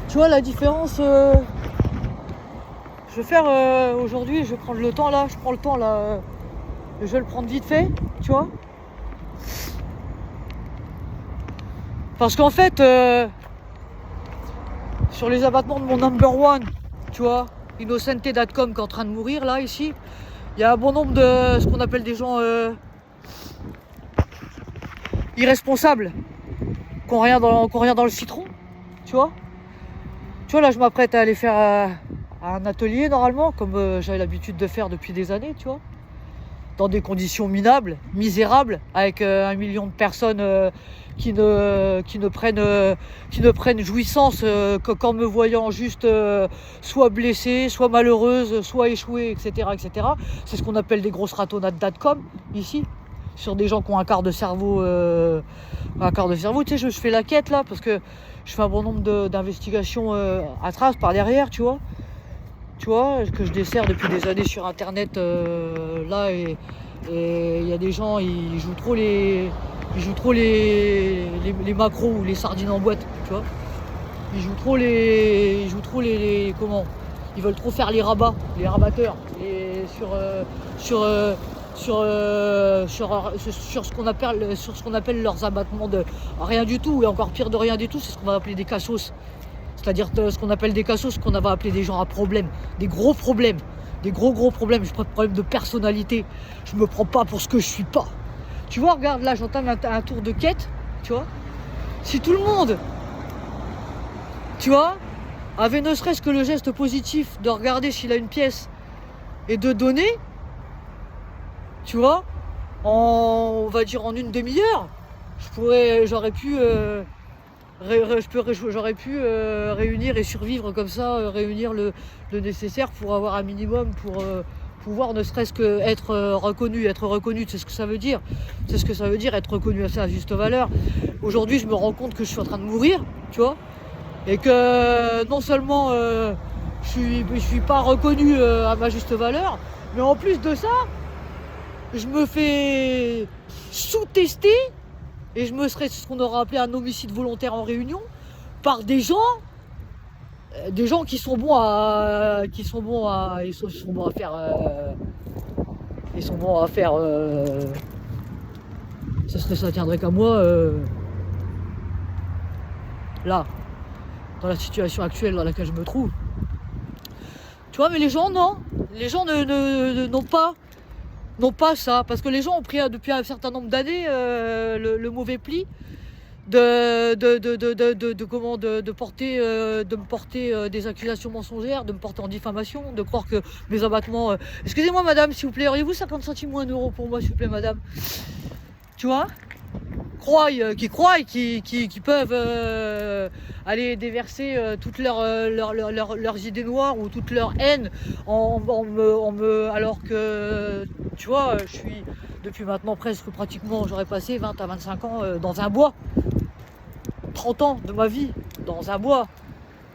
Tu vois la différence je vais faire aujourd'hui, je vais prendre le temps là, je prends le temps là, je vais le prendre vite fait, tu vois. Parce qu'en fait, sur les abattements de mon number one, tu vois, Innocente.com qui est en train de mourir là, ici, il y a un bon nombre de ce qu'on appelle des gens irresponsables, qui n'ont rien dans le citron, tu vois. Tu vois, là, je m'apprête à aller faire un atelier normalement, comme j'avais l'habitude de faire depuis des années, tu vois. Dans des conditions minables, misérables, avec 1 million de personnes qui ne prennent jouissance qu'en me voyant juste soit blessée, soit malheureuse, soit échouée, etc. etc. C'est ce qu'on appelle des grosses ratonnades.com ici, sur des gens qui ont un quart de cerveau. Tu sais, je fais la quête là, parce que je fais un bon nombre d'investigations à trace par derrière, tu vois, que je desserre depuis des années sur internet là, et il y a des gens, ils jouent trop les macros ou les sardines en boîte, tu vois. Ils jouent trop les comment, ils veulent trop faire les rabats, les rabatteurs, et sur ce qu'on appelle leurs abattements de rien du tout, et encore pire de rien du tout, c'est ce qu'on va appeler des cassos. C'est-à-dire ce qu'on appelle des cassos, ce qu'on va appeler des gens à problème, des gros problèmes, des gros problèmes. Je prends des problèmes de personnalité. Je me prends pas pour ce que je suis pas. Tu vois, regarde là, j'entame un tour de quête, tu vois. Si tout le monde, tu vois, avait ne serait-ce que le geste positif de regarder s'il a une pièce et de donner, tu vois, on va dire en une demi-heure, j'aurais pu réunir et survivre comme ça, réunir le nécessaire pour avoir un minimum, pour pouvoir ne serait-ce que être reconnu, c'est ce que ça veut dire. C'est ce que ça veut dire, être reconnu à sa juste valeur. Aujourd'hui, je me rends compte que je suis en train de mourir, tu vois, et que non seulement je suis pas reconnu à ma juste valeur, mais en plus de ça, je me fais sous-tester. Et je me serais, ce qu'on aurait appelé un homicide volontaire en réunion, par des gens qui sont bons à faire, ça tiendrait qu'à moi, là, dans la situation actuelle dans laquelle je me trouve. Tu vois, mais les gens, non, les gens n'ont pas ça, parce que les gens ont pris depuis un certain nombre d'années le mauvais pli de me porter des accusations mensongères, de me porter en diffamation, de croire que mes abattements... Excusez-moi madame, s'il vous plaît, auriez-vous 50 centimes ou 1 euro pour moi, s'il vous plaît madame? Tu vois, qui peuvent aller déverser toutes leurs idées noires ou toute leur haine alors que, tu vois, je suis depuis maintenant pratiquement, j'aurais passé 20 à 25 ans dans un bois, 30 ans de ma vie dans un bois,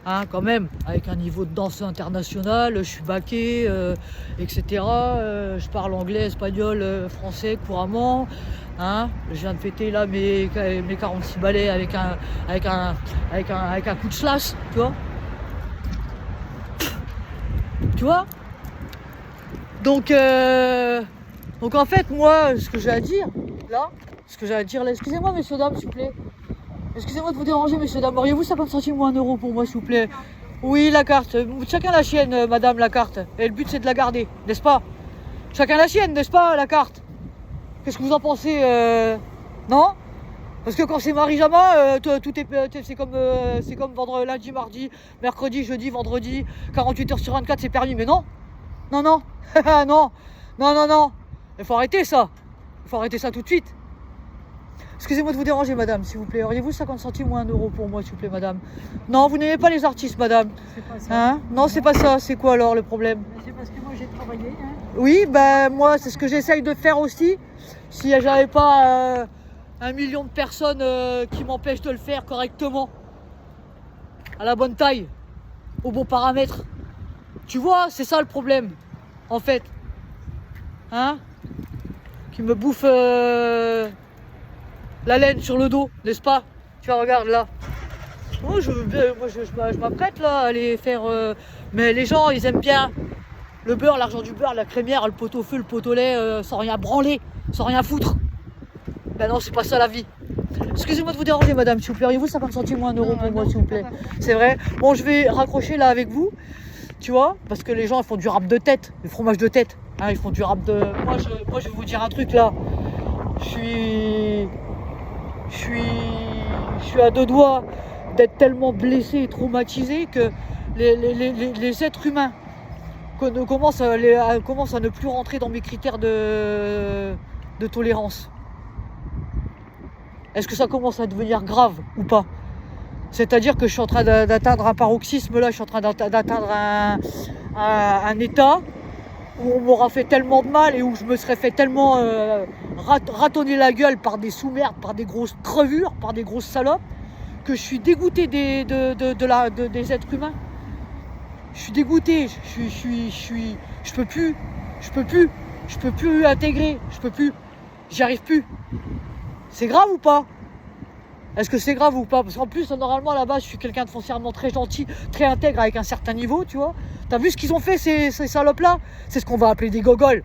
hein, quand même, avec un niveau de danse international, je suis baqué, etc. Je parle anglais, espagnol, français couramment, hein. Je viens de fêter là mes 46 balais avec un coup de slash, tu vois. Donc en fait, moi, ce que j'ai à dire là, excusez-moi messieurs dames, s'il vous plaît. Excusez-moi de vous déranger, messieurs dames. Auriez-vous 50 centimes ou 1 euro pour moi, s'il vous plaît? Oui, la carte. Chacun la sienne, madame, la carte. Et le but, c'est de la garder, n'est-ce pas? Chacun la sienne, n'est-ce pas, la carte? Qu'est-ce que vous en pensez non? Parce que quand c'est Marie-Jama, tout est, c'est comme vendre lundi, mardi, mercredi, jeudi, vendredi, 48 heures sur 24, c'est permis. Mais non, non, non, non, non, non, non. Il faut arrêter ça. Il faut arrêter ça tout de suite. Excusez-moi de vous déranger, madame, s'il vous plaît. Auriez-vous 50 centimes ou 1 euro pour moi, s'il vous plaît, madame? Non, vous n'aimez pas les artistes, madame. C'est pas ça. Hein? Non, c'est pas ça. C'est quoi alors le problème? C'est parce que moi j'ai travaillé. Hein. Oui, ben moi, c'est ce que j'essaye de faire aussi. Si j'avais pas 1 million de personnes qui m'empêchent de le faire correctement, à la bonne taille, au bon paramètre. Tu vois, c'est ça le problème, en fait. Hein? Qui me bouffe la laine sur le dos, n'est-ce pas? Tu vois, regarde là. Moi, je m'apprête là à aller faire. Mais les gens, ils aiment bien le beurre, l'argent du beurre, la crémière, le pot au feu, le pot au lait, sans rien branler, sans rien foutre. Ben non, c'est pas ça la vie. Excusez-moi de vous déranger, madame, s'il vous plaît. Auriez-vous 50 centimes ou 1 euro pour moi, s'il vous plaît? C'est vrai. Bon, je vais raccrocher là avec vous, tu vois, parce que les gens, ils font du rap de tête, du fromage de tête. Hein, ils font du rap de. Moi, je vais vous dire un truc là. Je suis à deux doigts d'être tellement blessé et traumatisé que les êtres humains commencent à ne plus rentrer dans mes critères de tolérance. Est-ce que ça commence à devenir grave ou pas? C'est-à-dire que je suis en train d'atteindre un paroxysme là, je suis en train d'atteindre un état où on m'aura fait tellement de mal et où je me serais fait tellement ratonner la gueule par des sous-merdes, par des grosses crevures, par des grosses salopes, que je suis dégoûté des êtres humains. Je suis dégoûté, je peux plus intégrer, j'y arrive plus. C'est grave ou pas? Est-ce que c'est grave ou pas? Parce qu'en plus, normalement, à la base, je suis quelqu'un de foncièrement très gentil, très intègre, avec un certain niveau, tu vois. T'as vu ce qu'ils ont fait, ces salopes-là? C'est ce qu'on va appeler des gogoles.